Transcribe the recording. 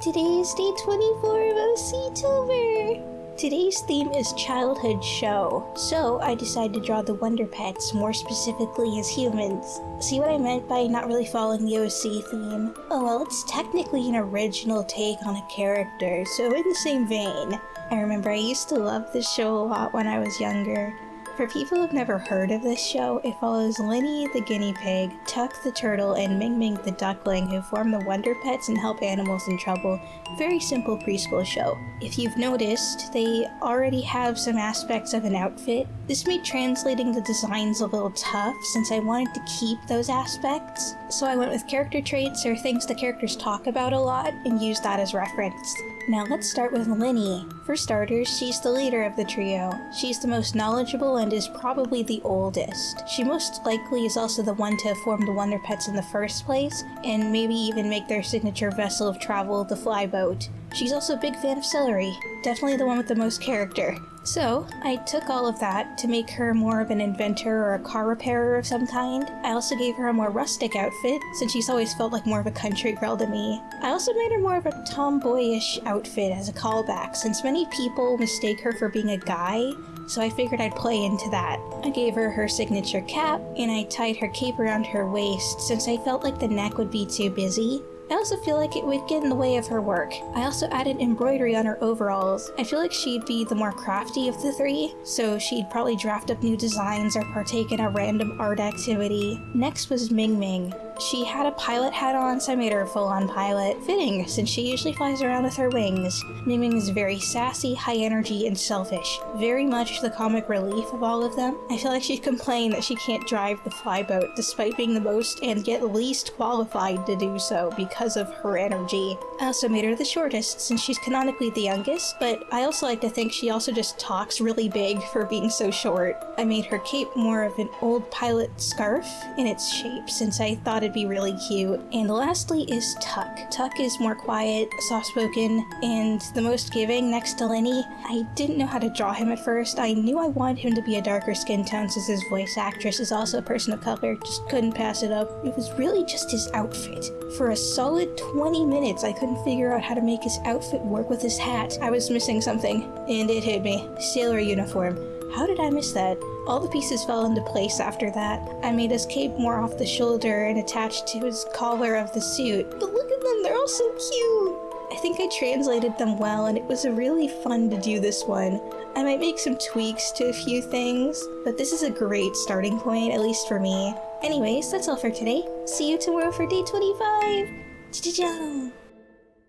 Today is day 24 of OC-tober! Today's theme is childhood show, so I decided to draw the Wonder Pets, more specifically as humans. See what I meant by not really following the OC theme? Oh well, it's technically an original take on a character, so in the same vein. I remember I used to love this show a lot when I was younger. For people who've never heard of this show, it follows Linny the guinea pig, Tuck the turtle, and Ming Ming the duckling who form the Wonder Pets and help animals in trouble. Very simple preschool show. If you've noticed, they already have some aspects of an outfit. This made translating the designs a little tough since I wanted to keep those aspects. So I went with character traits or things the characters talk about a lot and used that as reference. Now let's start with Linny. For starters, she's the leader of the trio. She's the most knowledgeable and is probably the oldest. She most likely is also the one to form the Wonder Pets in the first place, and maybe even make their signature vessel of travel, the flyboat. She's also a big fan of celery. Definitely the one with the most character. So, I took all of that to make her more of an inventor or a car repairer of some kind. I also gave her a more rustic outfit, since she's always felt like more of a country girl to me. I also made her more of a tomboyish outfit as a callback, since many people mistake her for being a guy, so I figured I'd play into that. I gave her her signature cap, and I tied her cape around her waist, since I felt like the neck would be too busy. I also feel like it would get in the way of her work. I also added embroidery on her overalls. I feel like she'd be the more crafty of the three, so she'd probably draft up new designs or partake in a random art activity. Next was Ming Ming. She had a pilot hat on, so I made her a full-on pilot. Fitting, since she usually flies around with her wings. Ming Ming is very sassy, high energy, and selfish. Very much the comic relief of all of them. I feel like she'd complain that she can't drive the flyboat, despite being the most and yet least qualified to do so because of her energy. I also made her the shortest, since she's canonically the youngest, but I also like to think she also just talks really big for being so short. I made her cape more of an old pilot scarf in its shape, since I thought it'd be really cute. And lastly is Tuck. Tuck is more quiet, soft-spoken, and the most giving next to Linny. I didn't know how to draw him at first. I knew I wanted him to be a darker skin tone since his voice actress is also a person of color, just couldn't pass it up. It was really just his outfit. For a solid 20 minutes, I couldn't figure out how to make his outfit work with his hat. I was missing something, and it hit me. Sailor uniform. How did I miss that? All the pieces fell into place after that. I made his cape more off the shoulder and attached to his collar of the suit. But look at them, they're all so cute! I think I translated them well, and it was really fun to do this one. I might make some tweaks to a few things, but this is a great starting point, at least for me. Anyways, that's all for today. See you tomorrow for day 25! Cha-cha-cha!